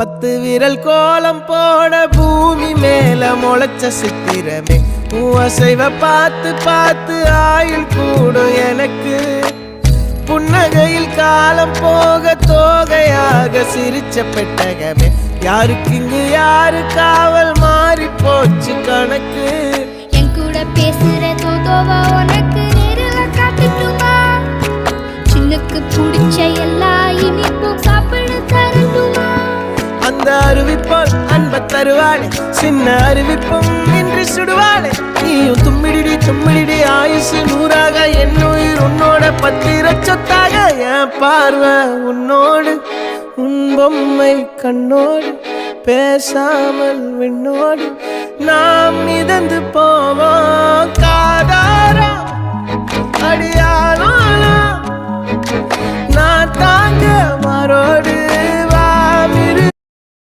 10 விரல் கோலம் போட பூமி மேல முளைச்ச சித்திரமே அசைவ பார்த்து பார்த்து ஆயுள் கூடும் எனக்கு புன்னகையில் காலம் போக தோகையாக சிரிச்ச பெட்டகமே யாருக்கு இங்கு யாரு காவல் மாறி போச்சு கணக்கு என் கூட பேசுற தோதோவா உனக்கு நேரில் காட்டுட்டுமா சின்னுக்கு பிடிச்ச எல்லா இனிப்பும் சாப்பிட தரட்டுமா அந்த அறிவிப்பால் அன்ப தருவாளே சின்ன அறிவிப்பும் இன்று சுடுவாளே நீயும் தும்மிடி தும்மிடி ஆயுசு 100ஆக என் உயிர் உன்னோட 10 சொத்தாக என் பார்வை உன்னோடு உன் பொம்மை கண்ணோடு பேசாமல் விண்ணோடு நாம் மிதந்து போவோம் காதாரா அடியாளோ நான் தாங்க மாறோடு